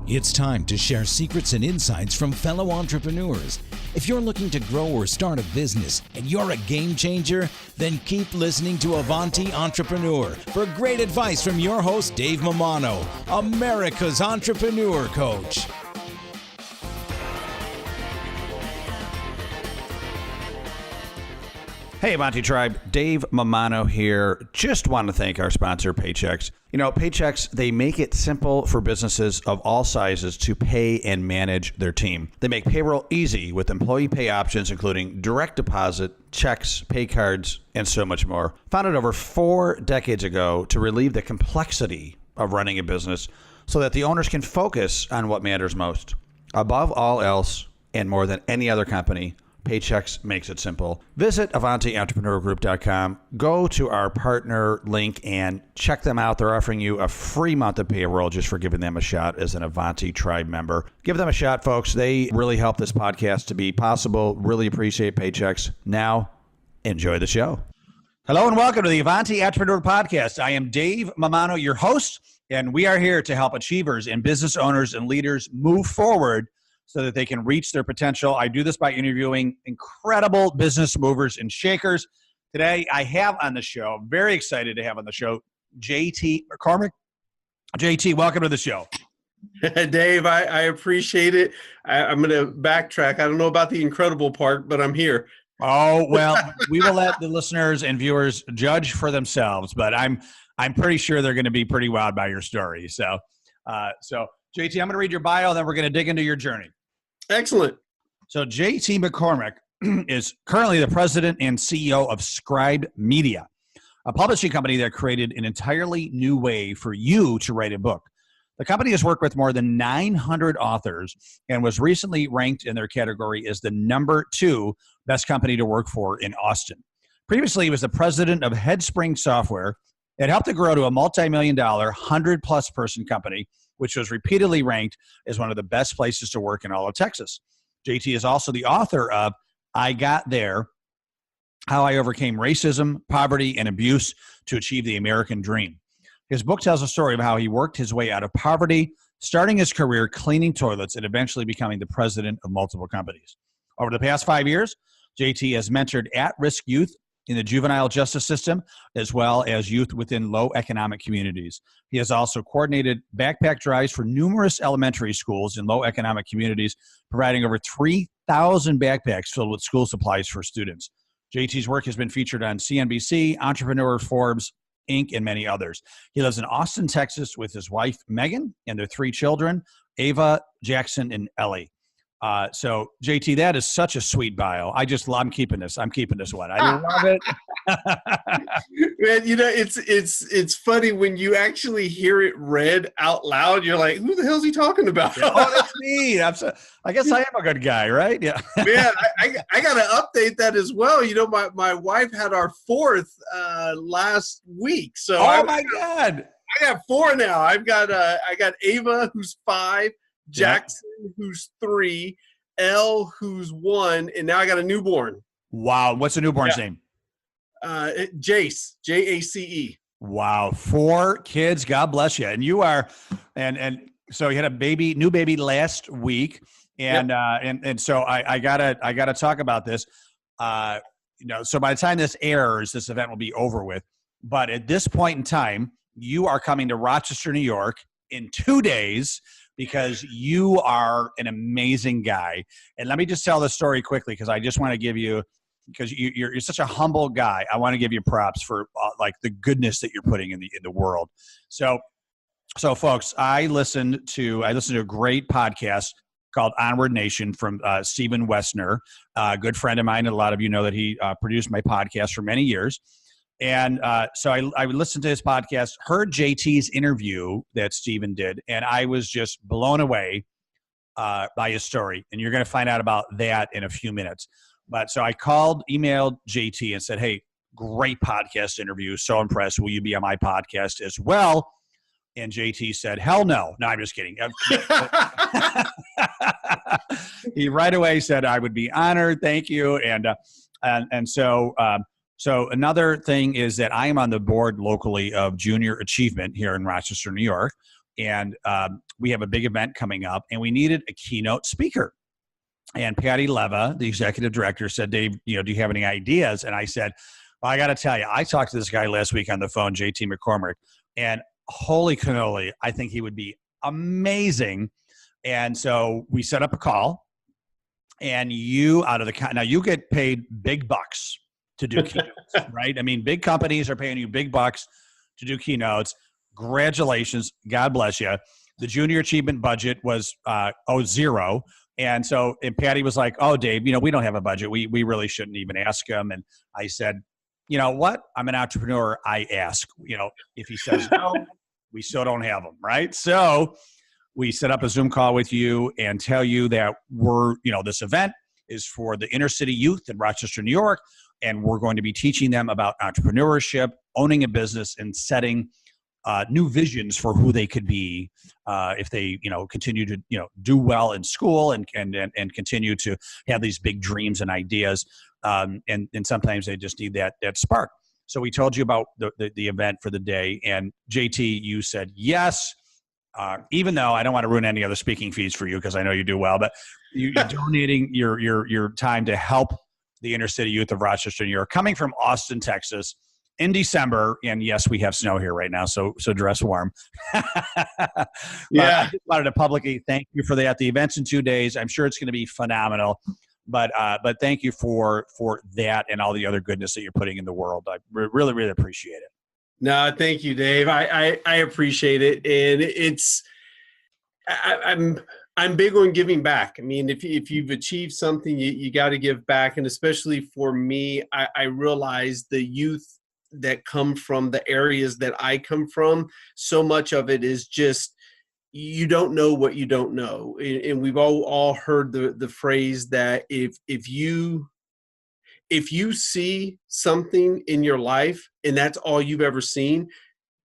It's time to share secrets and insights from fellow entrepreneurs. If you're looking to grow or start a business and you're a game changer, then keep listening to Avanti Entrepreneur for great advice from your host, Dave Mammano, America's entrepreneur coach. Hey, Avanti Tribe, Dave Mammano here. Just want to thank our sponsor, Paychex. You know, Paychex, they make it simple for businesses of all sizes to pay and manage their team. They make payroll easy with employee pay options, including direct deposit, checks, pay cards, and so much more. Founded over 4 decades ago to relieve the complexity of running a business so that the owners can focus on what matters most. Above all else, and more than any other company, Paychex makes it simple. Visit AvantiEntrepreneurGroup.com. Go to our partner link and check them out. They're offering you a free month of payroll just for giving them a shot as an Avanti Tribe member. Give them a shot, folks. They really help this podcast to be possible. Really appreciate Paychex. Now, enjoy the show. Hello and welcome to the Avanti Entrepreneur Podcast. I am Dave Mammano, your host, and we are here to help achievers and business owners and leaders move forward so that they can reach their potential. I do this by interviewing incredible business movers and shakers. Today, I have on the show, very excited to have on the show, JT McCormick. JT, welcome to the show. Dave, I appreciate it. I'm going to backtrack. I don't know about the incredible part, but I'm here. Oh, well, we will let the listeners and viewers judge for themselves, but I'm pretty sure they're going to be pretty wowed by your story. So JT, I'm going to read your bio, and then we're going to dig into your journey. Excellent. So JT McCormick is currently the president and CEO of Scribe Media, a publishing company that created an entirely new way for you to write a book. The company has worked with more than 900 authors and was recently ranked in their category as the #2 best company to work for in Austin. Previously, he was the president of Headspring Software. It helped to grow to a multimillion-dollar, 100-plus person company, which was repeatedly ranked as one of the best places to work in all of Texas. JT is also the author of I Got There, How I Overcame Racism, Poverty, and Abuse to Achieve the American Dream. His book tells a story of how he worked his way out of poverty, starting his career cleaning toilets and eventually becoming the president of multiple companies. Over the past 5 years, JT has mentored at-risk youth in the juvenile justice system, as well as youth within low economic communities. He has also coordinated backpack drives for numerous elementary schools in low economic communities, providing over 3,000 backpacks filled with school supplies for students. JT's work has been featured on CNBC, Entrepreneur, Forbes, Inc., and many others. He lives in Austin, Texas with his wife, Megan, and their 3 children, Ava, Jackson, and Ellie. So JT, that is such a sweet bio. I'm keeping this one. I love it. Man, you know, it's funny when you actually hear it read out loud. You're like, who the hell is he talking about? Oh, that's me. I guess I am a good guy, right? Yeah. Man, I got to update that as well. You know, my wife had our 4th last week. So God. I got 4 now. I got Ava, who's 5. Jackson, who's 3, Elle, who's 1, and now I got a newborn. Wow. What's the newborn's name? Jace, Jace. Wow. 4 kids. God bless you. And you are, and so you had a new baby last week. And, yep. and so I gotta talk about this. So by the time this airs, this event will be over with. But at this point in time, you are coming to Rochester, New York in 2 days, because you are an amazing guy. And let me just tell the story quickly, because I just want to give you, because you're such a humble guy. I want to give you props for like the goodness that you're putting in the world. So folks, I listened to a great podcast called Onward Nation from Stephen Westner, a good friend of mine. And a lot of you know that he produced my podcast for many years. And so I listened to his podcast, heard JT's interview that Stephen did, and I was just blown away by his story. And you're going to find out about that in a few minutes. But so I emailed JT and said, hey, great podcast interview. So impressed. Will you be on my podcast as well? And JT said, hell no. No, I'm just kidding. He right away said, I would be honored. Thank you. And so another thing is that I am on the board locally of Junior Achievement here in Rochester, New York. and we have a big event coming up, and we needed a keynote speaker. And Patty Leva, the executive director, said, Dave, do you have any ideas? And I said, well, I got to tell you, I talked to this guy last week on the phone, JT McCormick, and holy cannoli, I think he would be amazing. And so we set up a call, and now you get paid big bucks to do keynotes, right? I mean, big companies are paying you big bucks to do keynotes. Congratulations. God bless you. The junior achievement budget was zero. And Patty was like, oh, Dave, we don't have a budget. We really shouldn't even ask him. And I said, you know what? I'm an entrepreneur. I ask, if he says no, we still don't have him. Right. So we set up a Zoom call with you and tell you that this event is for the inner city youth in Rochester, New York. And we're going to be teaching them about entrepreneurship, owning a business, and setting new visions for who they could be if they, continue to, do well in school and continue to have these big dreams and ideas. And sometimes they just need that spark. So we told you about the event for the day, and JT, you said yes. Even though I don't want to ruin any other speaking fees for you, because I know you do well, but you're donating your time to help the inner city youth of Rochester, New York, coming from Austin, Texas, in December. And yes, we have snow here right now, so dress warm. Yeah. I just wanted to publicly thank you for that. The event's in 2 days. I'm sure it's going to be phenomenal. But thank you for that and all the other goodness that you're putting in the world. I really, really appreciate it. No, thank you, Dave. I appreciate it, and I'm big on giving back. I mean, if you've achieved something, you got to give back, and especially for me, I realize the youth that come from the areas that I come from. So much of it is just you don't know what you don't know, and we've all heard the phrase that if you see something in your life and that's all you've ever seen,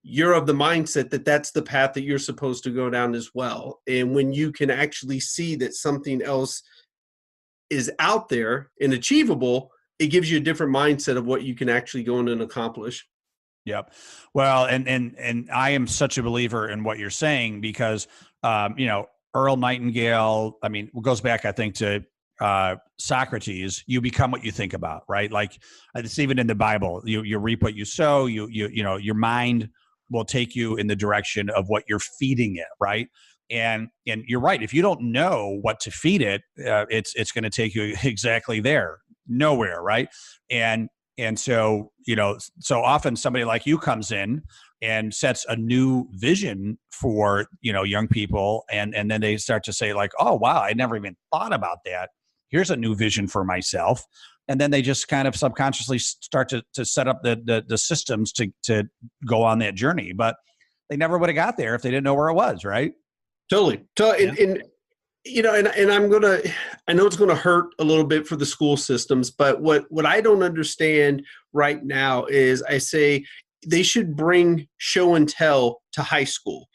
you're of the mindset that that's the path that you're supposed to go down as well. And when you can actually see that something else is out there and achievable, it gives you a different mindset of what you can actually go in and accomplish. Yep. Well, and I am such a believer in what you're saying because, Earl Nightingale, it goes back, I think, to Socrates. You become what you think about, right? Like it's even in the Bible, you reap what you sow. Your mind will take you in the direction of what you're feeding it, right? And you're right. If you don't know what to feed it, it's going to take you exactly nowhere, right? And so, so often somebody like you comes in and sets a new vision for, young people. And then they start to say like, oh, wow, I never even thought about that. Here's a new vision for myself. And then they just kind of subconsciously start to set up the systems to go on that journey. But they never would have got there if they didn't know where it was, right? Totally. Yeah. I know it's going to hurt a little bit for the school systems, but what I don't understand right now is I say they should bring show and tell to high school.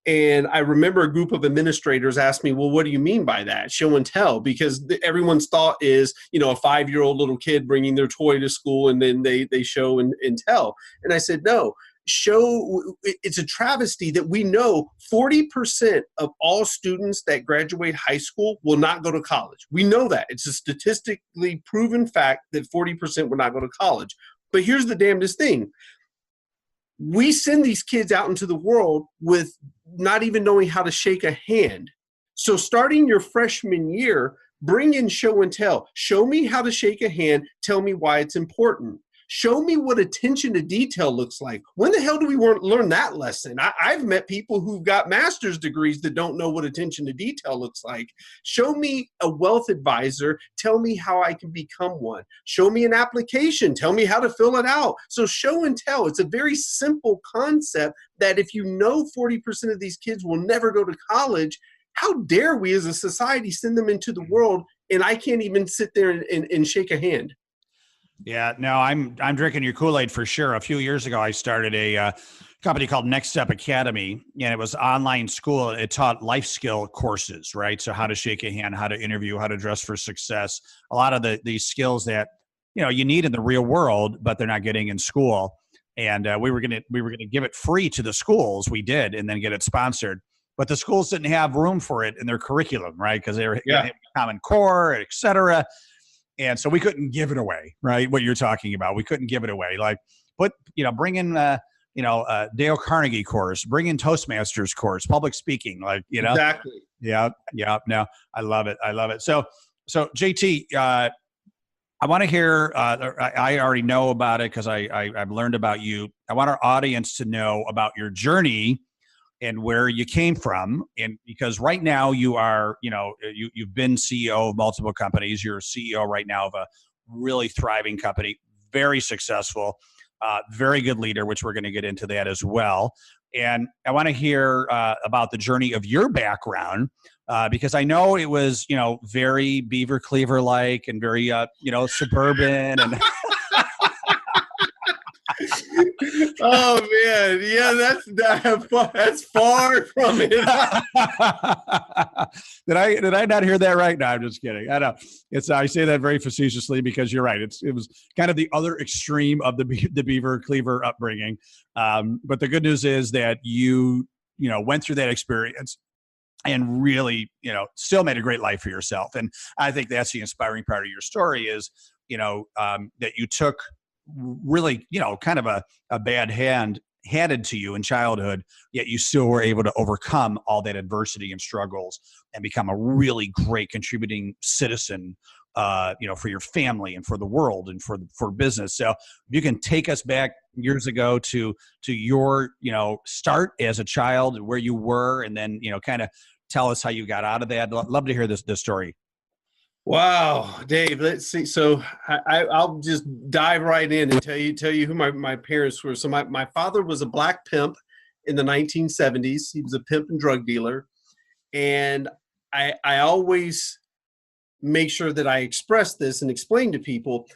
And I remember a group of administrators asked me, well, what do you mean by that, show and tell? Because everyone's thought is, a 5-year-old little kid bringing their toy to school and then they show and tell. And I said, no. It's a travesty that we know 40% of all students that graduate high school will not go to college. We know that. It's a statistically proven fact that 40% will not go to college. But here's the damnedest thing. We send these kids out into the world with not even knowing how to shake a hand. So starting your freshman year, bring in show and tell. Show me how to shake a hand. Tell me why it's important. Show me what attention to detail looks like. When the hell do we learn that lesson? I've met people who've got master's degrees that don't know what attention to detail looks like. Show me a wealth advisor. Tell me how I can become one. Show me an application. Tell me how to fill it out. So show and tell. It's a very simple concept that if 40% of these kids will never go to college, how dare we as a society send them into the world and I can't even sit there and shake a hand? Yeah, no, I'm drinking your Kool-Aid for sure. A few years ago, I started a company called Next Step Academy, and it was online school. It taught life skill courses, right? So how to shake a hand, how to interview, how to dress for success. A lot of these skills that you need in the real world, but they're not getting in school. And we were gonna give it free to the schools. We did, and then get it sponsored. but the schools didn't have room for it in their curriculum, right? Because they were Yeah. Common Core, et cetera. And so we couldn't give it away, right? What you're talking about. We couldn't give it away. Like, bring in, Dale Carnegie course, bring in Toastmasters course, public speaking, Exactly. Yeah. No, I love it. So JT, I want to hear, I already know about it because I've learned about you. I want our audience to know about your journey and where you came from. And because right now you are, you've been CEO of multiple companies. You're a CEO right now of a really thriving company, very successful, very good leader, which we're going to get into that as well. And I want to hear about the journey of your background, because I know it was, very Beaver Cleaver-like and very, suburban and Oh man, yeah, that's far from it. Did I not hear that right? No, I'm just kidding. I know I say that very facetiously because you're right. It was kind of the other extreme of the Beaver Cleaver upbringing. But the good news is that you went through that experience and really, still made a great life for yourself. And I think that's the inspiring part of your story is, that you took really, kind of a bad hand handed to you in childhood, yet you still were able to overcome all that adversity and struggles and become a really great contributing citizen, for your family and for the world and for business. So if you can take us back years ago to your, start as a child and where you were, and then, kind of tell us how you got out of that. I'd love to hear this story. Wow, Dave. Let's see. So I'll just dive right in and tell you who my parents were. So my father was a black pimp in the 1970s. He was a pimp and drug dealer, and I always make sure that I express this and explain to people.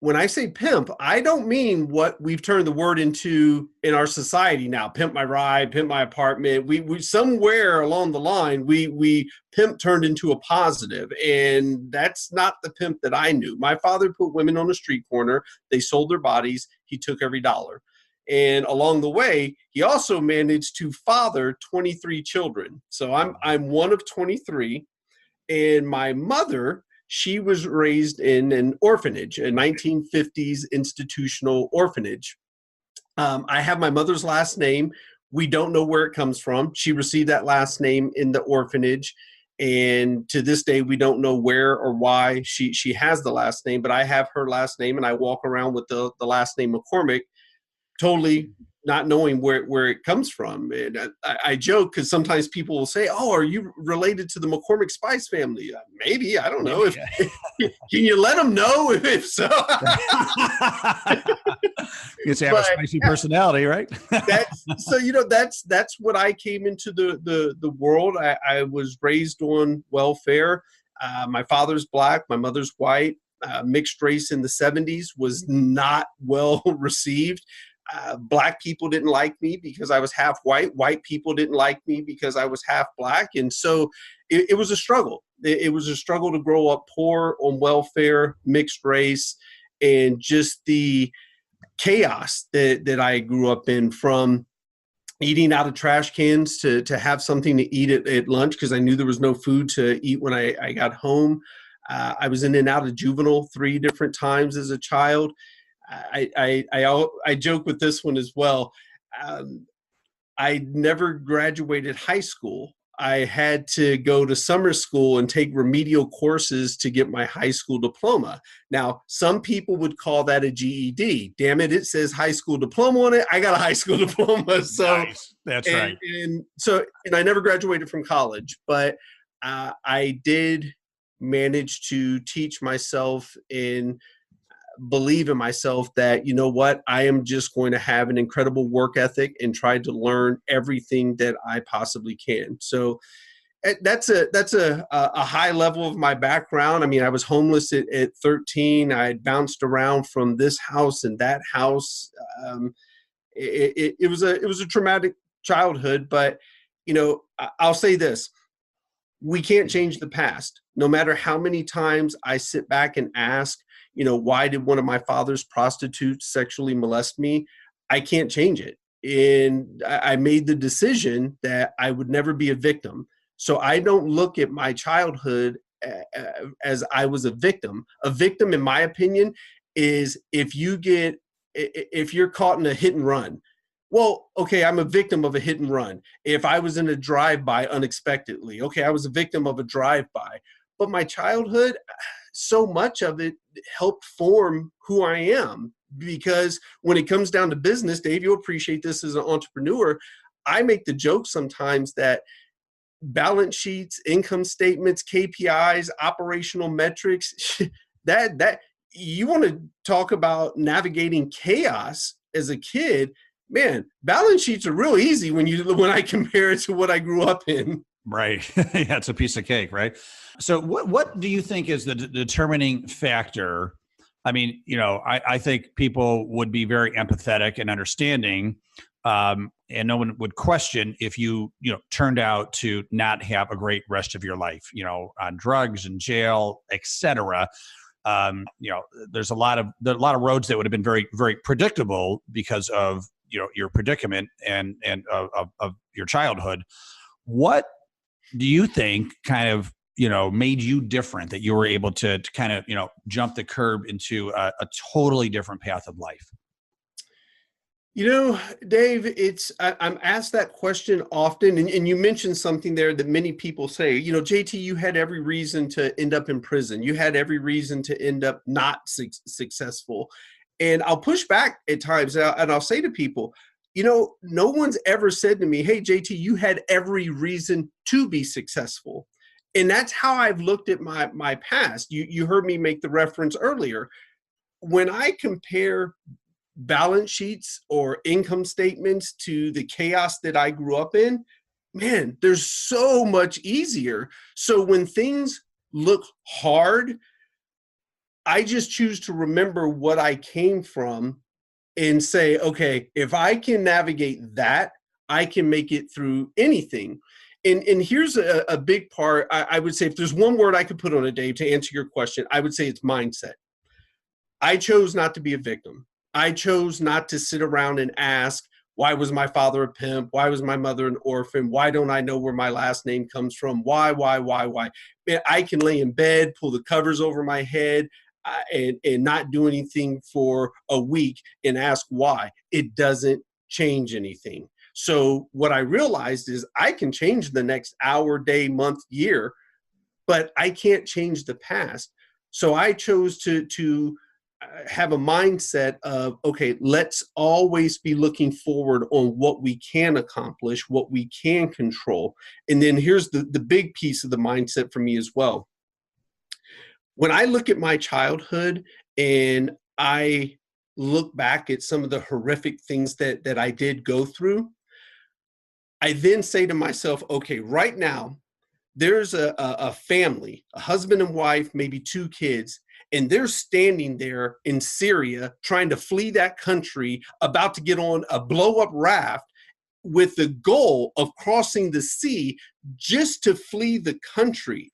When I say pimp, I don't mean what we've turned the word into in our society now. Pimp my ride, pimp my apartment. We somewhere along the line, we pimp turned into a positive, and that's not the pimp that I knew. My father put women on a street corner. They sold their bodies. He took every dollar. And along the way, he also managed to father 23 children. So I'm one of 23, and my mother, she was raised in an orphanage, a 1950s institutional orphanage. I have my mother's last name. We don't know where it comes from. She received that last name in the orphanage. And to this day, we don't know where or why she has the last name, but I have her last name, and I walk around with the last name McCormick, totally not knowing where it comes from. And I joke because sometimes people will say, "Oh, are you related to the McCormick Spice family?" Maybe, I don't know. If can you let them know if so? It's have a spicy personality, right? That's what I came into the world. I was raised on welfare. My father's black, my mother's white. Mixed race in the 70s was not well received. Black people didn't like me because I was half white. White people didn't like me because I was half black. And so it was a struggle. It was a struggle to grow up poor, on welfare, mixed race, and just the chaos that I grew up in, from eating out of trash cans to have something to eat at lunch because I knew there was no food to eat when I got home. I was in and out of juvenile 3 different times as a child. I joke with this one as well. I never graduated high school. I had to go to summer school and take remedial courses to get my high school diploma. Now, some people would call that a GED. Damn it, it says high school diploma on it. I got a high school diploma. So nice. That's right. And I never graduated from college, but I did manage to teach myself and believe in myself that, you know what, I am just going to have an incredible work ethic and try to learn everything that I possibly can. So that's a high level of my background. I mean, I was homeless at 13. I had bounced around from this house and that house. It was a traumatic childhood, but I'll say this: we can't change the past. No matter how many times I sit back and ask, why did one of my father's prostitutes sexually molest me? I can't change it. and I made the decision that I would never be a victim. So I don't look at my childhood as I was a victim. A victim, in my opinion, is if you're caught in a hit and run. Well, okay, I'm a victim of a hit and run. If I was in a drive-by unexpectedly, okay, I was a victim of a drive-by. But my childhood, so much of it helped form who I am. Because when it comes down to business, Dave, you'll appreciate this as an entrepreneur. I make the joke sometimes that balance sheets, income statements, KPIs, operational metrics, that you want to talk about navigating chaos as a kid, man, balance sheets are real easy when I compare it to what I grew up in. Right. Yeah, it's a piece of cake, right? So what do you think is the determining factor? I mean, I think people would be very empathetic and understanding, and no one would question if you turned out to not have a great rest of your life, on drugs and jail, etc. There's a lot of roads that would have been very, very predictable because of your predicament and of your childhood. What do you think kind of made you different, that you were able to kind of jump the curb into a totally different path of life? Dave, I'm asked that question often, and you mentioned something there that many people say, JT, you had every reason to end up in prison. You had every reason to end up not successful. And I'll push back at times, and I'll say to people, no one's ever said to me, hey, JT, you had every reason to be successful. And that's how I've looked at my past. You heard me make the reference earlier. When I compare balance sheets or income statements to the chaos that I grew up in, man, they're so much easier. So when things look hard, I just choose to remember what I came from and say, okay, if I can navigate that, I can make it through anything. And here's a big part. I would say if there's one word I could put on it, Dave, to answer your question, I would say it's mindset. I chose not to be a victim. I chose not to sit around and ask, why was my father a pimp? Why was my mother an orphan? Why don't I know where my last name comes from? Why? Man, I can lay in bed, pull the covers over my head, and not do anything for a week and ask why. It doesn't change anything. So what I realized is I can change the next hour, day, month, year, but I can't change the past. So I chose to have a mindset of, okay, let's always be looking forward on what we can accomplish, what we can control. And then here's the big piece of the mindset for me as well. When I look at my childhood and I look back at some of the horrific things that I did go through, I then say to myself, okay, right now, there's a family, a husband and wife, maybe 2 kids, and they're standing there in Syria trying to flee that country, about to get on a blow-up raft with the goal of crossing the sea just to flee the country.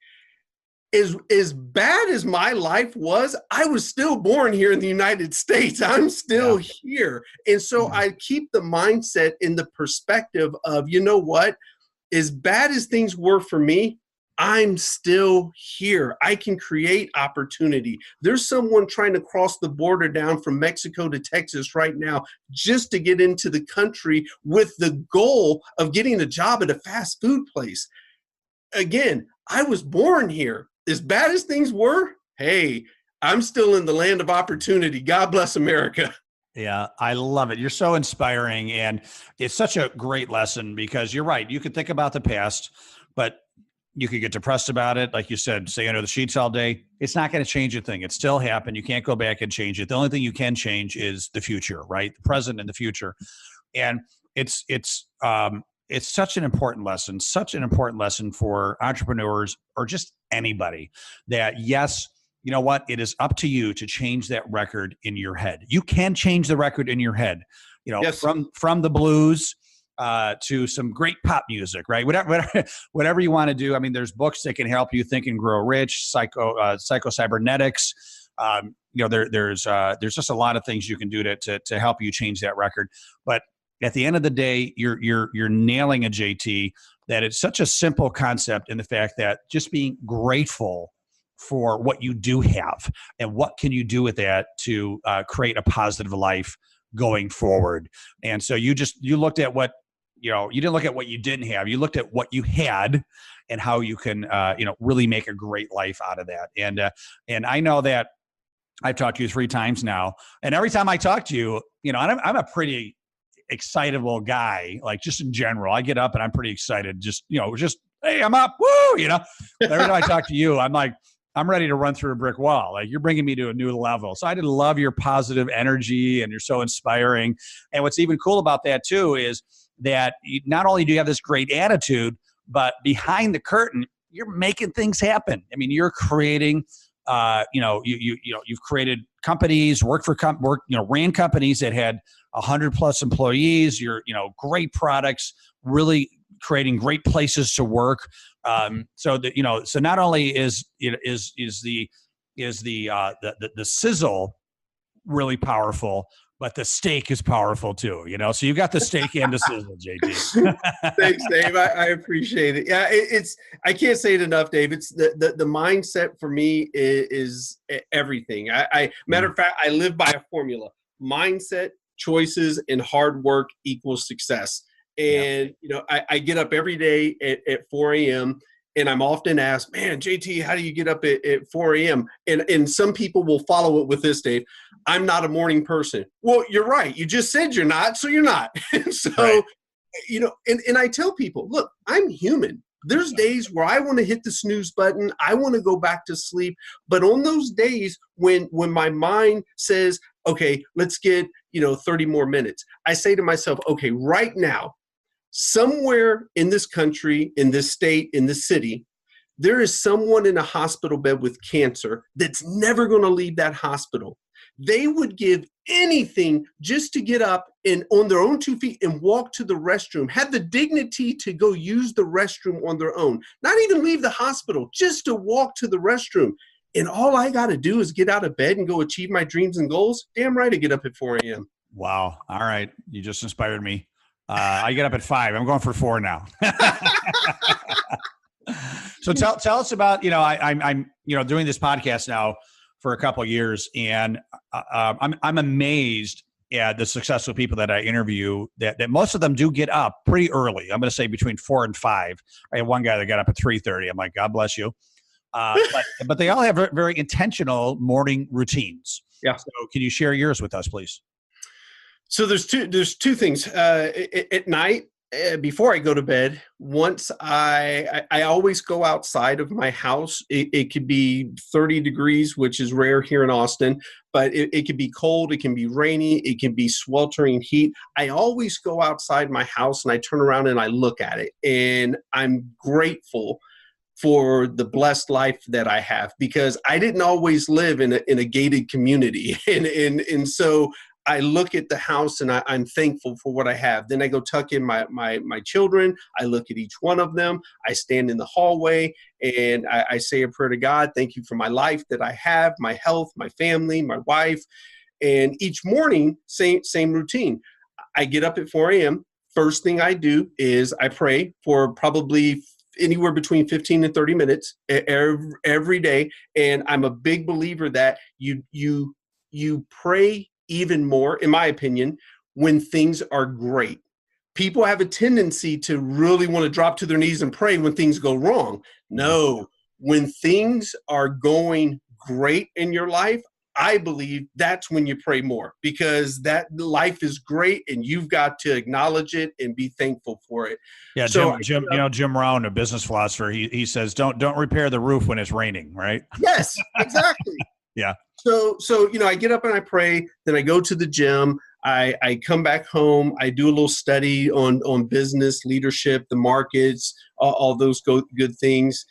As bad as my life was, I was still born here in the United States. I'm still here. And so I keep the mindset in the perspective of, you know what, as bad as things were for me, I'm still here. I can create opportunity. There's someone trying to cross the border down from Mexico to Texas right now just to get into the country with the goal of getting a job at a fast food place. Again, I was born here. As bad as things were, hey, I'm still in the land of opportunity. God bless America. Yeah, I love it. You're so inspiring. And it's such a great lesson because you're right. You could think about the past, but you could get depressed about it. Like you said, stay under the sheets all day. It's not going to change a thing. It still happened. You can't go back and change it. The only thing you can change is the future, right? The present and the future. And it's such an important lesson for entrepreneurs or just anybody that, yes, you know what? It is up to you to change that record in your head. You can change the record in your head, Yes. from the blues to some great pop music, right? Whatever you want to do. I mean, there's books that can help you think and grow rich, psycho-cybernetics. There's just a lot of things you can do to help you change that record. But at the end of the day, you're nailing a JT, that it's such a simple concept in the fact that just being grateful for what you do have and what can you do with that to create a positive life going forward. And so you looked at what, you didn't look at what you didn't have. You looked at what you had and how you can, really make a great life out of that. And I know that I've talked to you 3 times now, and every time I talk to you, I'm a pretty excitable guy, like just in general. I get up and I'm pretty excited. Just, hey, I'm up. Woo! But every time I talk to you, I'm like, I'm ready to run through a brick wall. Like, you're bringing me to a new level. So I did love your positive energy, and you're so inspiring. And what's even cool about that too is that not only do you have this great attitude, but behind the curtain, you're making things happen. I mean, you're creating, you've created companies, ran companies that had 100+ employees. You're, great products, really creating great places to work. So not only is the sizzle really powerful, but the steak is powerful too, so you got the steak and the sizzle, JT. Thanks, Dave. I appreciate it. Yeah, I can't say it enough, Dave. It's the mindset for me is everything. Matter of fact, I live by a formula: mindset, choices, and hard work equals success. And, I get up every day at 4 a.m. and I'm often asked, man, JT, how do you get up at 4 a.m.? And some people will follow it with this, Dave: I'm not a morning person. Well, you're right. You just said you're not, so you're not. And so, right. And I tell people, look, I'm human. There's days where I want to hit the snooze button. I want to go back to sleep. But on those days when my mind says, okay, let's get, 30 more minutes, I say to myself, okay, right now, somewhere in this country, in this state, in this city, there is someone in a hospital bed with cancer that's never going to leave that hospital. They would give anything just to get up and on their own 2 feet and walk to the restroom, have the dignity to go use the restroom on their own, not even leave the hospital, just to walk to the restroom. And all I got to do is get out of bed and go achieve my dreams and goals. Damn right I get up at 4 a.m. Wow. All right. You just inspired me. I get up at 5. I'm going for 4 now. So tell us about, I'm doing this podcast now for a couple of years, and I'm amazed at the successful people that I interview that most of them do get up pretty early. I'm going to say between 4 and 5. I had one guy that got up at 3:30. I'm like, God bless you. But they all have very intentional morning routines. Yeah. So can you share yours with us, please? So there's two things. At night, before I go to bed, once I always go outside of my house. It could be 30 degrees, which is rare here in Austin, but it could be cold, it can be rainy, it can be sweltering heat. I always go outside my house and I turn around and I look at it, and I'm grateful for the blessed life that I have, because I didn't always live in a gated community. And so I look at the house and I'm thankful for what I have. Then I go tuck in my children. I look at each one of them. I stand in the hallway and I say a prayer to God. Thank you for my life that I have, my health, my family, my wife. And each morning, same routine. I get up at 4 a.m. First thing I do is I pray for probably anywhere between 15 and 30 minutes every day. And I'm a big believer that you pray even more, in my opinion, when things are great. People have a tendency to really want to drop to their knees and pray when things go wrong. No, when things are going great in your life, I believe that's when you pray more, because that life is great and you've got to acknowledge it and be thankful for it. Yeah, so, Jim Rohn, a business philosopher, he says don't repair the roof when it's raining, right? Yes, exactly. Yeah. So I get up and I pray, then I go to the gym. I come back home. I do a little study on business, leadership, the markets, all those good things.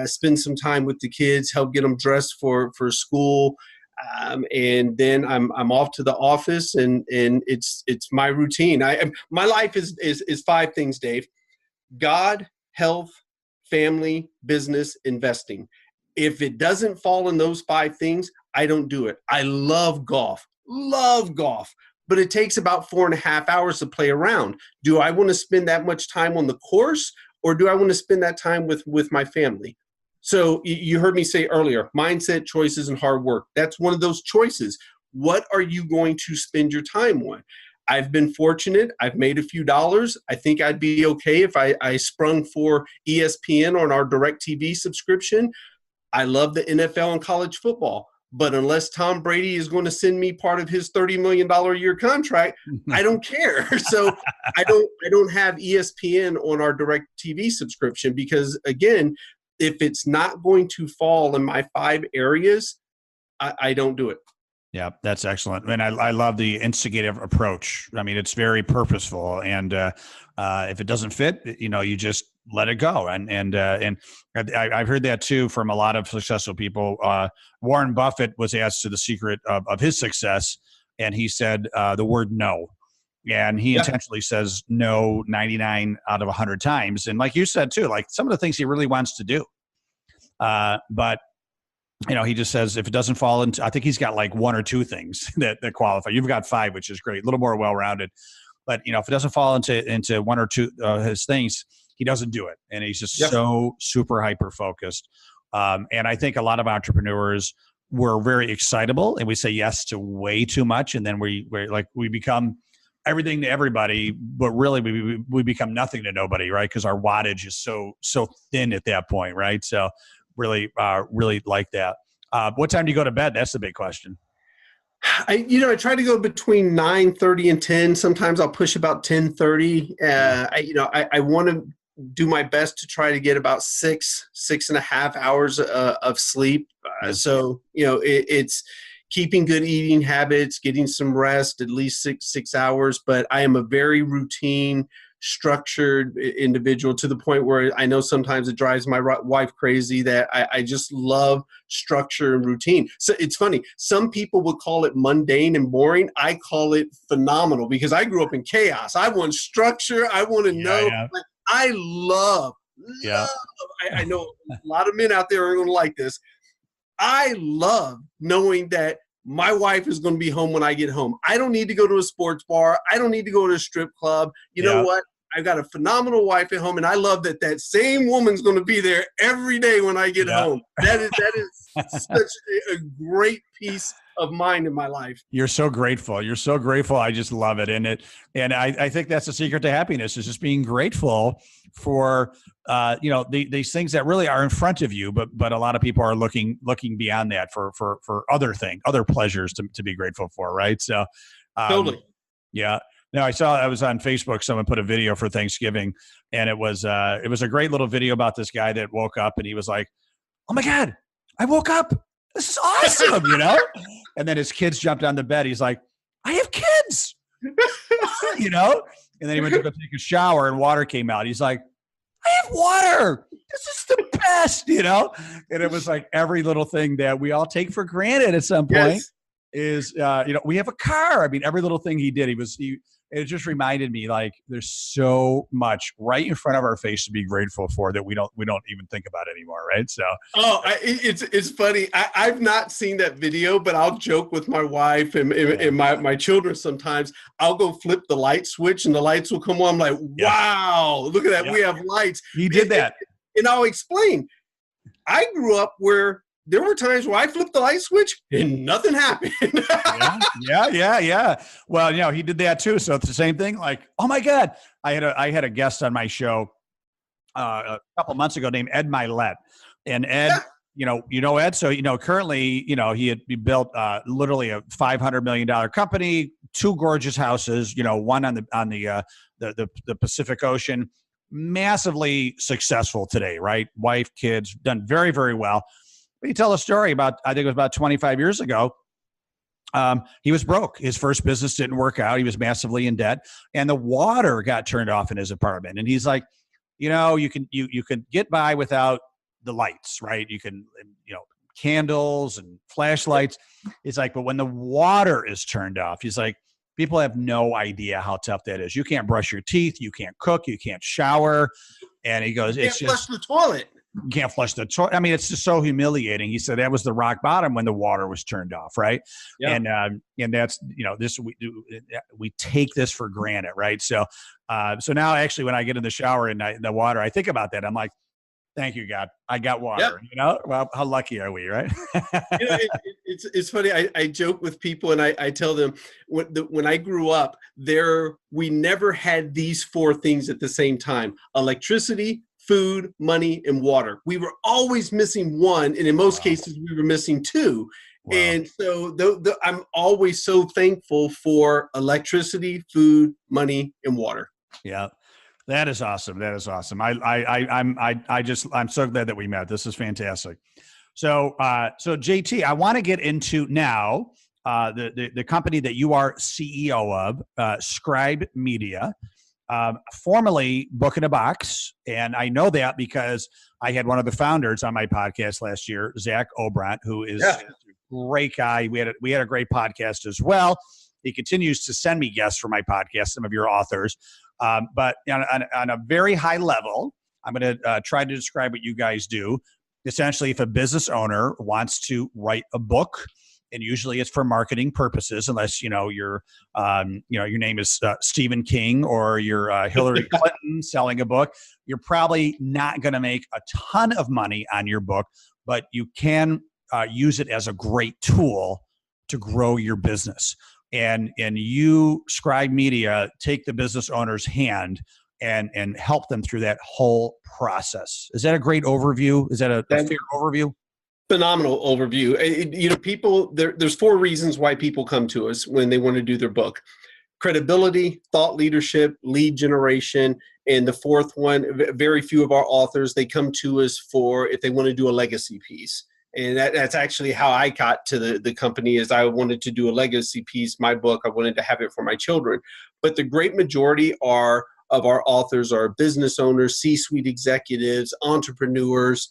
Spend some time with the kids, help get them dressed for school. And then I'm off to the office, and it's my routine. My life is 5 things, Dave: God, health, family, business, investing. If it doesn't fall in those 5 things, I don't do it. I love golf, but it takes about 4.5 hours to play around. Do I want to spend that much time on the course, or do I want to spend that time with my family? So you heard me say earlier, mindset, choices, and hard work. That's one of those choices. What are you going to spend your time on? I've been fortunate. I've made a few dollars. I think I'd be okay if I sprung for ESPN on our DirecTV subscription. I love the NFL and college football. But unless Tom Brady is going to send me part of his $30 million a year contract, I don't care. So I don't have ESPN on our DirecTV subscription because, again, if it's not going to fall in my 5 areas, I don't do it. Yeah, that's excellent. And I love the instigative approach. I mean, it's very purposeful. And if it doesn't fit, you just let it go. And I've heard that too from a lot of successful people. Warren Buffett was asked to the secret of his success, and he said the word no. And he intentionally says no 99 out of 100 times. And like you said too, like some of the things he really wants to do. But he just says if it doesn't fall into, I think he's got like 1 or 2 things that qualify. You've got 5, which is great, a little more well-rounded. But if it doesn't fall into 1 or 2 his things, he doesn't do it, and he's just so super hyper focused. And I think a lot of entrepreneurs were very excitable, and we say yes to way too much, and then we become everything to everybody, but really we become nothing to nobody, right? Because our wattage is so thin at that point, right? So really like that. What time do you go to bed? That's the big question. I try to go between 9:30 and 10. Sometimes I'll push about 10:30. I want to do my best to try to get about 6.5 hours of sleep. So it's keeping good eating habits, getting some rest, at least six hours. But I am a very routine, structured individual to the point where I know sometimes it drives my wife crazy that I just love structure and routine. So it's funny. Some people would call it mundane and boring. I call it phenomenal because I grew up in chaos. I want structure. I want to know. Yeah. I love. I know a lot of men out there are going to like this. I love knowing that my wife is going to be home when I get home. I don't need to go to a sports bar. I don't need to go to a strip club. You know what? I've got a phenomenal wife at home, and I love that same woman's going to be there every day when I get home. That is such a great piece of mind in my life. You're so grateful. I just love it. And I think that's the secret to happiness is just being grateful for, these things that really are in front of you, but a lot of people are looking beyond that for other things, other pleasures to be grateful for. Right. So, totally. Yeah. No, I was on Facebook. Someone put a video for Thanksgiving, and it was a great little video about this guy that woke up and he was like, "Oh my God, I woke up. This is awesome," And then his kids jumped on the bed. He's like, "I have kids," And then he went to go take a shower and water came out. He's like, "I have water. This is the best," And it was like every little thing that we all take for granted at some point is, we have a car. I mean, every little thing he did, it just reminded me like there's so much right in front of our face to be grateful for that we don't even think about anymore, right? So it's funny. I've not seen that video, but I'll joke with my wife and my children sometimes. I'll go flip the light switch and the lights will come on. I'm like, wow, look at that. We have lights. He did that. And I'll explain. I grew up where there were times where I flipped the light switch and nothing happened. Yeah. Well, he did that too. So it's the same thing. Like, oh my God, I had a guest on my show a couple months ago named Ed Milet, and Ed, Ed. So currently, he built literally a $500 million company, 2 gorgeous houses. One on the Pacific Ocean, massively successful today. Right, wife, kids, done very, very well. He tell a story about, I think it was about 25 years ago. He was broke. His first business didn't work out. He was massively in debt, and the water got turned off in his apartment. And he's like, you can get by without the lights, right? You can, candles and flashlights. It's like, but when the water is turned off, he's like, people have no idea how tough that is. You can't brush your teeth. You can't cook. You can't shower. And he goes, it's just flush the toilet. You can't flush the toilet. I mean, it's just so humiliating. He said that was the rock bottom when the water was turned off, right? Yeah. And that's, this we take this for granted, right? So now actually when I get in the shower and the water, I think about that. I'm like, thank you, God, I got water. Well, how lucky are we, right? It's funny. I joke with people and I tell them when I grew up, we never had these four things at the same time: electricity, food, money, and water. We were always missing one, and in most cases, we were missing two. Wow. And so I'm always so thankful for electricity, food, money, and water. Yeah. That is awesome. That is awesome. I'm so glad that we met. This is fantastic. So JT, I want to get into now the company that you are CEO of, Scribe Media, formerly Book in a Box, and I know that because I had one of the founders on my podcast last year, Zach Obrant, who is a great guy. We had a great podcast as well. He continues to send me guests for my podcast, some of your authors. But on a very high level, I'm going to try to describe what you guys do. Essentially, if a business owner wants to write a book, and usually it's for marketing purposes, unless your name is Stephen King or you're Hillary Clinton selling a book, you're probably not going to make a ton of money on your book, but you can use it as a great tool to grow your business. And you, Scribe Media, take the business owner's hand and help them through that whole process. Is that a great overview? Is that a fair overview? Phenomenal overview. People, there's four reasons why people come to us when they want to do their book: credibility, thought leadership, lead generation, and the fourth one, very few of our authors, they come to us for if they want to do a legacy piece. And that's actually how I got to the company, is I wanted to do a legacy piece. My book, I wanted to have it for my children. But the great majority of our authors are business owners, C-suite executives, entrepreneurs,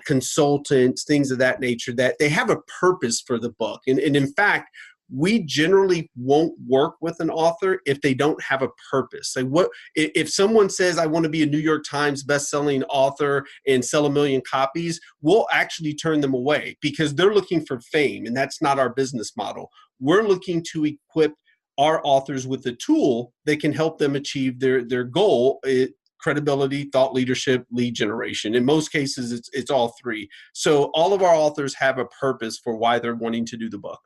consultants, things of that nature, that they have a purpose for the book. And in fact, we generally won't work with an author if they don't have a purpose. Like, what if someone says, I want to be a New York Times best-selling author and sell 1 million copies, we'll actually turn them away because they're looking for fame, and that's not our business model. We're looking to equip our authors with a tool that can help them achieve their goal: credibility, thought leadership, lead generation. In most cases, it's all three. So all of our authors have a purpose for why they're wanting to do the book.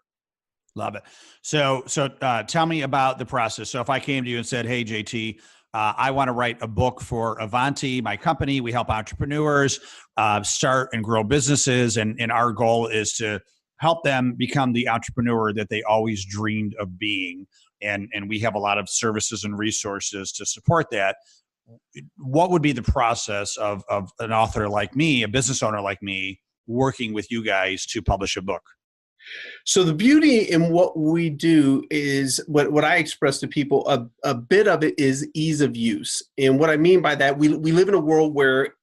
Love it. So tell me about the process. So if I came to you and said, hey, JT, I want to write a book for Avanti, my company. We help entrepreneurs start and grow businesses. And our goal is to help them become the entrepreneur that they always dreamed of being. And we have a lot of services and resources to support that. What would be the process of an author like me, a business owner like me, working with you guys to publish a book? So the beauty in what we do is what I express to people, a bit of it is ease of use. And what I mean by that, we live in a world where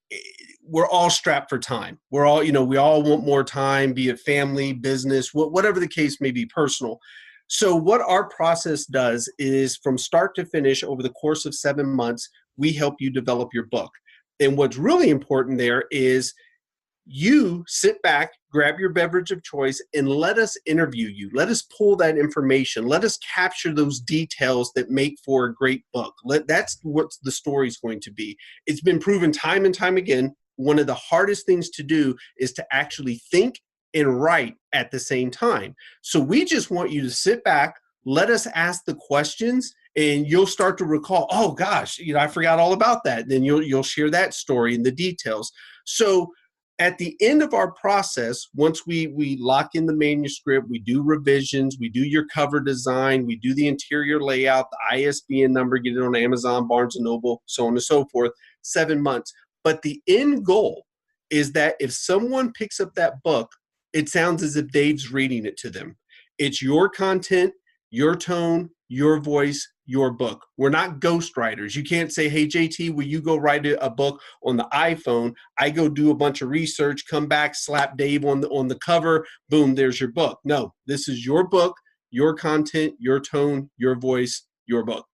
we're all strapped for time. We're all, we all want more time, be it family, business, whatever the case may be, personal. So what our process does is, from start to finish, over the course of 7 months, we help you develop your book. And what's really important there is you sit back, grab your beverage of choice, and let us interview you. Let us pull that information. Let us capture those details that make for a great book. That's what the story is going to be. It's been proven time and time again, one of the hardest things to do is to actually think and write at the same time. So we just want you to sit back, let us ask the questions, and you'll start to recall, oh gosh, I forgot all about that. Then you'll share that story and the details. So at the end of our process, once we lock in the manuscript, we do revisions, we do your cover design, we do the interior layout, the ISBN number, get it on Amazon, Barnes & Noble, so on and so forth, 7 months. But the end goal is that if someone picks up that book, it sounds as if Dave's reading it to them. It's your content, your tone, your voice, your book. We're not ghostwriters. You can't say, hey, JT, will you go write a book on the iPhone? I go do a bunch of research, come back, slap Dave on the cover, boom, there's your book. No, this is your book, your content, your tone, your voice, your book.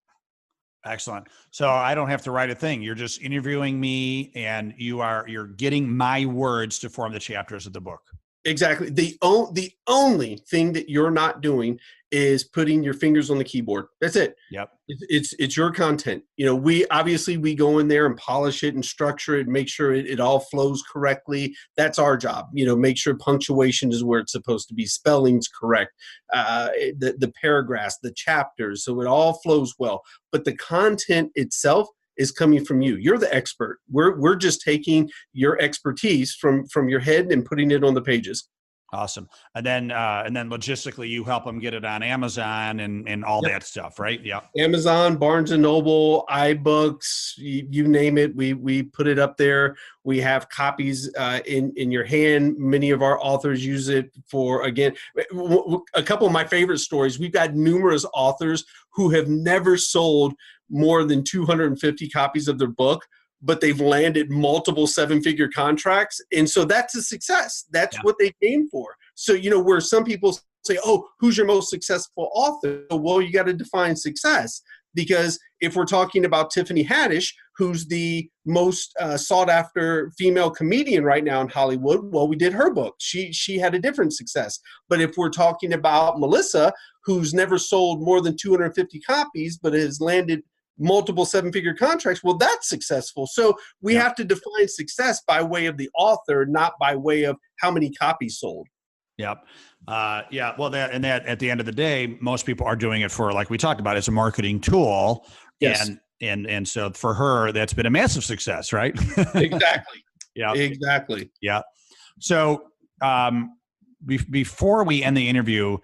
Excellent. So I don't have to write a thing. You're just interviewing me, and you're getting my words to form the chapters of the book. Exactly. The only thing that you're not doing is putting your fingers on the keyboard. That's it. Yep. It's your content. We go in there and polish it and structure it and make sure it all flows correctly. That's our job. Make sure punctuation is where it's supposed to be, spelling's correct, the paragraphs, the chapters, so it all flows well. But the content itself is coming from you. You're the expert. We're just taking your expertise from your head and putting it on the pages. Awesome. And then logistically, you help them get it on Amazon and all that stuff, right? Yeah. Amazon, Barnes and Noble, iBooks, you name it. We put it up there. We have copies in your hand. Many of our authors use it for, again, a couple of my favorite stories. We've got numerous authors who have never sold more than 250 copies of their book, but they've landed multiple 7-figure contracts. And so that's a success. That's what they came for. So, where some people say, oh, who's your most successful author? Well, you got to define success, because if we're talking about Tiffany Haddish, who's the most sought after female comedian right now in Hollywood, well, we did her book. She had a different success. But if we're talking about Melissa, who's never sold more than 250 copies, but has landed multiple 7-figure contracts, well, that's successful. So we have to define success by way of the author, not by way of how many copies sold. Yep. Well, that at the end of the day, most people are doing it for, like we talked about, it's a marketing tool. Yes. And so for her, that's been a massive success, right? Exactly. Yeah. Exactly. Yeah. So before we end the interview,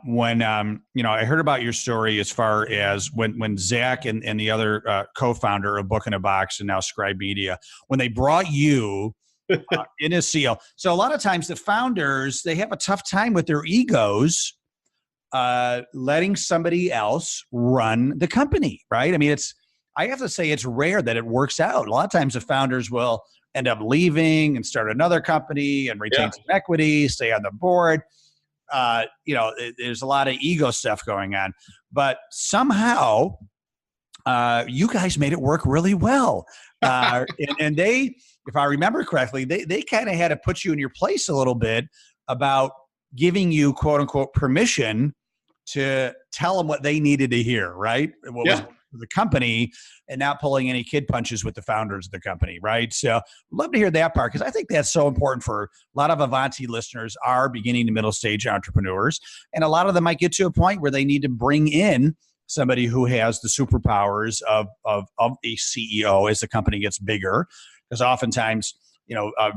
when I heard about your story as far as when Zach and the other co-founder of Book in a Box and now Scribe Media, when they brought you in as CEO. So a lot of times the founders, they have a tough time with their egos, letting somebody else run the company, right? I mean, I have to say it's rare that it works out. A lot of times the founders will end up leaving and start another company and retain some equity, stay on the board. There's a lot of ego stuff going on, but somehow you guys made it work really well. And they, if I remember correctly, they kind of had to put you in your place a little bit about giving you, quote unquote, permission to tell them what they needed to hear, right? What was the company, and not pulling any kid punches with the founders of the company, right? So I'd love to hear that part, because I think that's so important for a lot of Avanti listeners are beginning to middle stage entrepreneurs. And a lot of them might get to a point where they need to bring in somebody who has the superpowers of a CEO as the company gets bigger. Because oftentimes,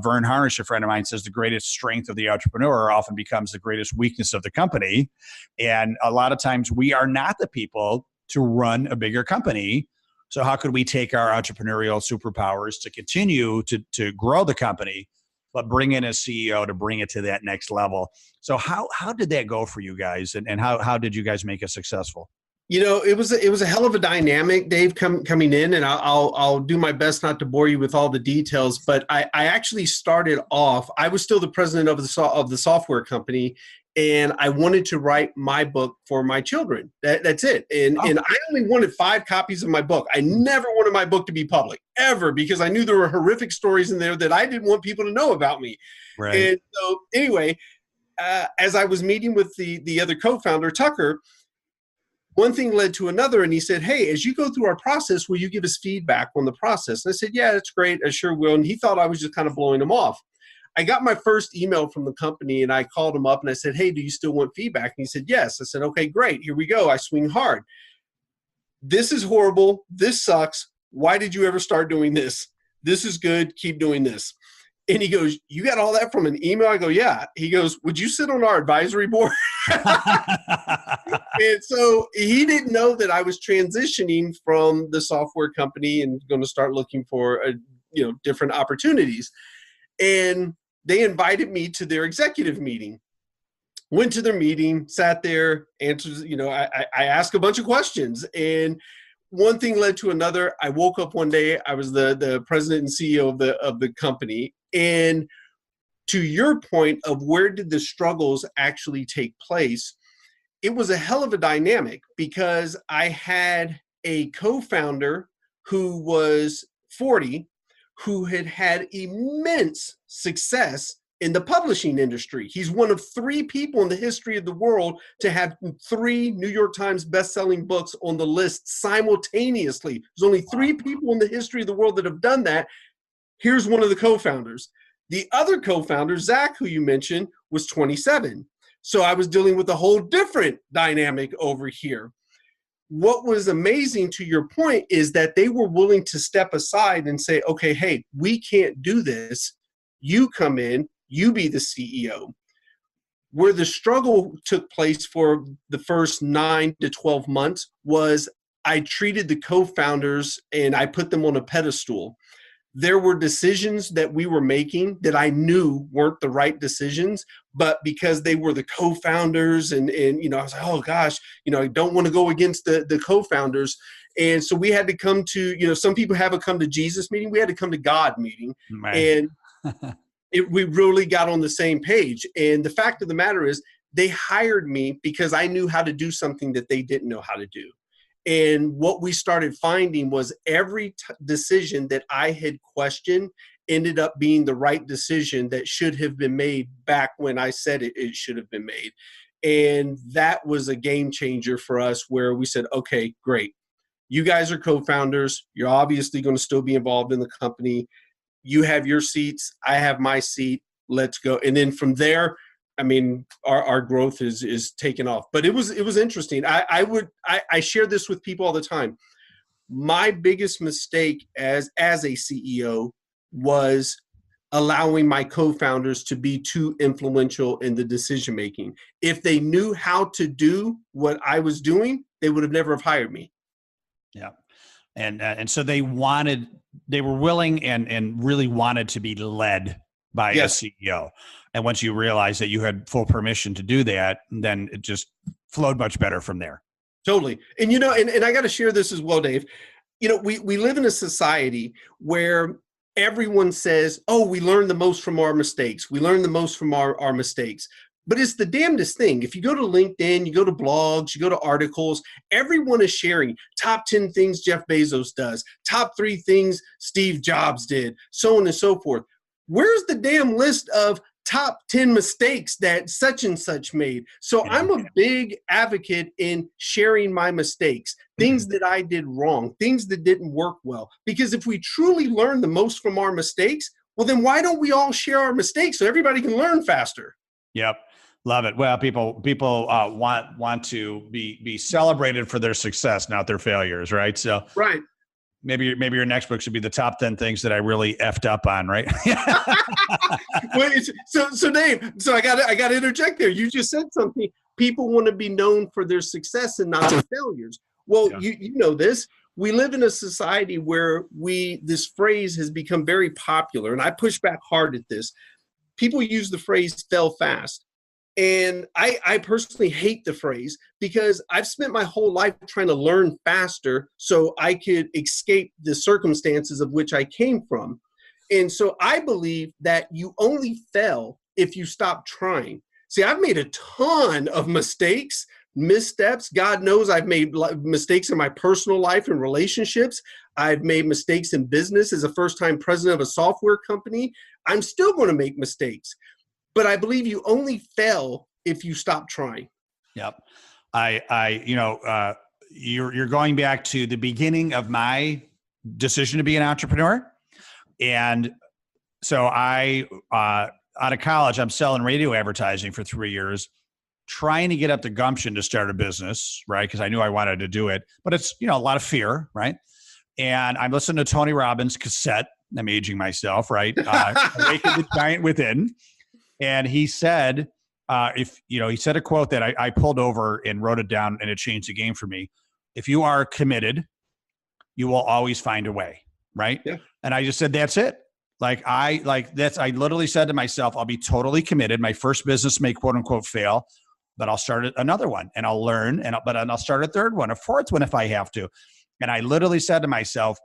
Vern Harnish, a friend of mine, says the greatest strength of the entrepreneur often becomes the greatest weakness of the company. And a lot of times we are not the people to run a bigger company. So how could we take our entrepreneurial superpowers to continue to grow the company, but bring in a CEO to bring it to that next level? So how did that go for you guys? And how did you guys make it successful? It was a hell of a dynamic, Dave, coming in, and I'll do my best not to bore you with all the details. But I actually started off. I was still the president of the software company, and I wanted to write my book for my children. That's it. And I only wanted 5 copies of my book. I never wanted my book to be public ever, because I knew there were horrific stories in there that I didn't want people to know about me. Right. And so anyway, as I was meeting with the other co-founder, Tucker, one thing led to another, and he said, hey, as you go through our process, will you give us feedback on the process? And I said, yeah, that's great. I sure will. And he thought I was just kind of blowing him off. I got my first email from the company, and I called him up and I said, hey, do you still want feedback? And he said, yes. I said, okay, great. Here we go. I swing hard. This is horrible. This sucks. Why did you ever start doing this? This is good. Keep doing this. And he goes, you got all that from an email? I go, yeah. He goes, would you sit on our advisory board? And so he didn't know that I was transitioning from the software company and going to start looking for different opportunities. And they invited me to their executive meeting. Went to their meeting, sat there, answers. I asked a bunch of questions, and one thing led to another. I woke up one day. I was the president and CEO of the company. And to your point of where did the struggles actually take place, it was a hell of a dynamic, because I had a co-founder who was 40, who had had immense success in the publishing industry. He's one of 3 people in the history of the world to have 3 New York Times best-selling books on the list simultaneously. There's only 3 people in the history of the world that have done that. Here's one of the co-founders. The other co-founder, Zach, who you mentioned, was 27. So I was dealing with a whole different dynamic over here. What was amazing, to your point, is that they were willing to step aside and say, okay, hey, we can't do this. You come in, you be the CEO. Where the struggle took place for the first 9 to 12 months was I treated the co-founders and I put them on a pedestal. There were decisions that we were making that I knew weren't the right decisions, but because they were the co-founders and you know, I was like, oh gosh, you know, I don't want to go against the co-founders. And so we had to come to, you know, some people have a come to Jesus meeting. We had to come to God meeting. Right. And we really got on the same page. And the fact of the matter is they hired me because I knew how to do something that they didn't know how to do. And what we started finding was every decision that I had questioned ended up being the right decision that should have been made back when I said it should have been made. And that was a game changer for us, where we said, okay, great. You guys are co-founders. You're obviously going to still be involved in the company. You have your seats. I have my seat. Let's go. And then from there, I mean, our growth is taken off. But it was interesting. I share this with people all the time. My biggest mistake as a CEO was allowing my co-founders to be too influential in the decision making. If they knew how to do what I was doing, they would have never have hired me. Yeah. And so they were willing and really wanted to be led by a CEO. And once you realize that you had full permission to do that, then it just flowed much better from there. Totally. And, you know, and I got to share this as well, Dave. You know, we live in a society where everyone says, oh, we learn the most from our mistakes. We learn the most from our mistakes. But it's the damnedest thing. If you go to LinkedIn, you go to blogs, you go to articles, everyone is sharing top 10 things Jeff Bezos does, top 3 things Steve Jobs did, so on and so forth. Where's the damn list of top 10 mistakes that such and such made? So I'm a big advocate in sharing my mistakes, things that I did wrong, things that didn't work well. Because if we truly learn the most from our mistakes, well, then why don't we all share our mistakes so everybody can learn faster? Yep. Love it. Well, people want to be celebrated for their success, not their failures, right? So right. Maybe your next book should be the top 10 things that I really effed up on, right? Well, so Dave, so I got to interject there. You just said something. People want to be known for their success and not their failures. Well, you know this. We live in a society where this phrase has become very popular, and I push back hard at this. People use the phrase "fail fast." And I personally hate the phrase because I've spent my whole life trying to learn faster so I could escape the circumstances of which I came from. And so I believe that you only fail if you stop trying. See, I've made a ton of mistakes, missteps. God knows I've made mistakes in my personal life and relationships. I've made mistakes in business as a first-time president of a software company. I'm still going to make mistakes. But I believe you only fail if you stop trying. Yep. You're going back to the beginning of my decision to be an entrepreneur. And so out of college, I'm selling radio advertising for 3 years, trying to get up the gumption to start a business, right? Because I knew I wanted to do it, but it's, a lot of fear, right? And I'm listening to Tony Robbins' cassette. I'm aging myself, right? Awaken the Giant Within. And he said, he said a quote that I pulled over and wrote it down, and it changed the game for me. If you are committed, you will always find a way. Right. Yeah. And I just said, that's it. I literally said to myself, I'll be totally committed. My first business may quote unquote fail, but I'll start another one and I'll learn and I'll start a third one, a fourth one if I have to. And I literally said to myself,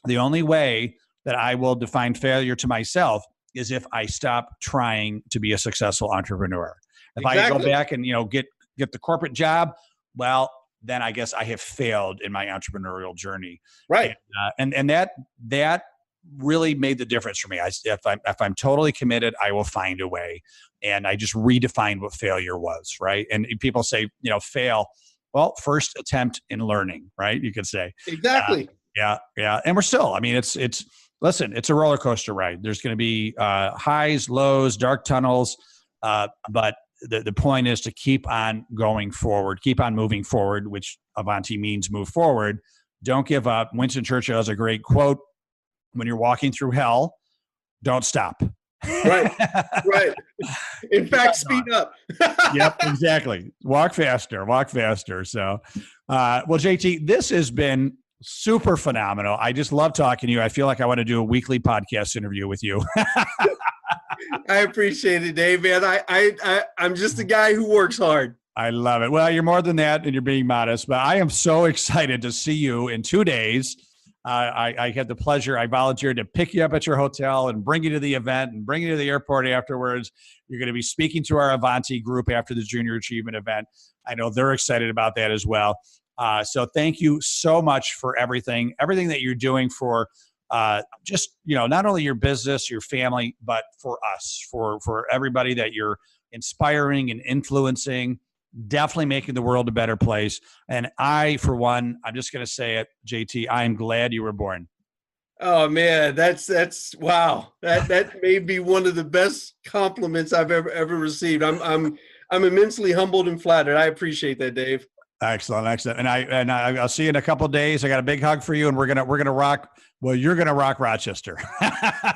the only way that I will define failure to myself is if I stop trying to be a successful entrepreneur. If I go back and, get the corporate job, well, then I guess I have failed in my entrepreneurial journey. Right. And that really made the difference for me. If I'm totally committed, I will find a way. And I just redefined what failure was, right? And people say, fail. Well, first attempt in learning, right? You could say. Exactly. Yeah. And we're still, listen, it's a roller coaster ride. There's going to be highs, lows, dark tunnels. But the point is to keep on going forward, keep on moving forward, which Avanti means move forward. Don't give up. Winston Churchill has a great quote: when you're walking through hell, don't stop. Right. In fact, speed up. Yep, exactly. Walk faster. So, well, JT, this has been super phenomenal. I just love talking to you. I feel like I want to do a weekly podcast interview with you. I appreciate it, Dave, man. I'm just a guy who works hard. I love it. Well, you're more than that, and you're being modest, but I am so excited to see you in 2 days. I had the pleasure. I volunteered to pick you up at your hotel and bring you to the event and bring you to the airport afterwards. You're going to be speaking to our Avanti group after the Junior Achievement event. I know they're excited about that as well. So thank you so much for everything that you're doing for just, not only your business, your family, but for us, for everybody that you're inspiring and influencing, definitely making the world a better place. And I, for one, I'm just going to say it, JT, I am glad you were born. Oh man, that's wow. That may be one of the best compliments I've ever received. I'm immensely humbled and flattered. I appreciate that, Dave. Excellent. And I'll see you in a couple of days. I got a big hug for you, and we're gonna rock. Well, you're gonna rock Rochester.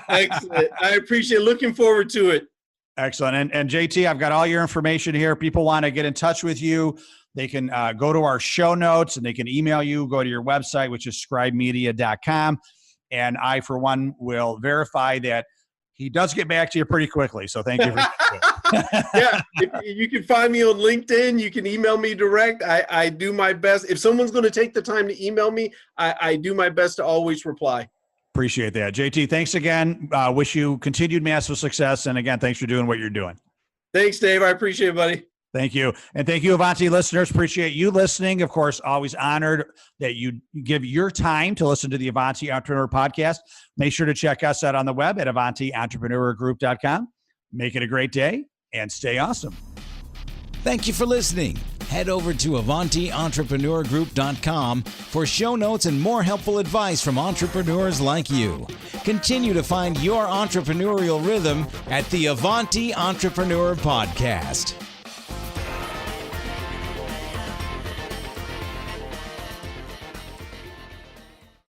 Excellent. I appreciate it. Looking forward to it. Excellent. And JT, I've got all your information here. People want to get in touch with you. They can go to our show notes and they can email you, go to your website, which is scribemedia.com. And I, for one, will verify that he does get back to you pretty quickly. So thank you for that. Yeah. You can find me on LinkedIn. You can email me direct. I do my best. If someone's going to take the time to email me, I do my best to always reply. Appreciate that. JT, thanks again. Wish you continued massive success. And again, thanks for doing what you're doing. Thanks, Dave. I appreciate it, buddy. Thank you. And thank you, Avanti listeners. Appreciate you listening. Of course, always honored that you give your time to listen to the Avanti Entrepreneur Podcast. Make sure to check us out on the web at AvantiEntrepreneurGroup.com. Make it a great day and stay awesome. Thank you for listening. Head over to AvantiEntrepreneurGroup.com for show notes and more helpful advice from entrepreneurs like you. Continue to find your entrepreneurial rhythm at the Avanti Entrepreneur Podcast.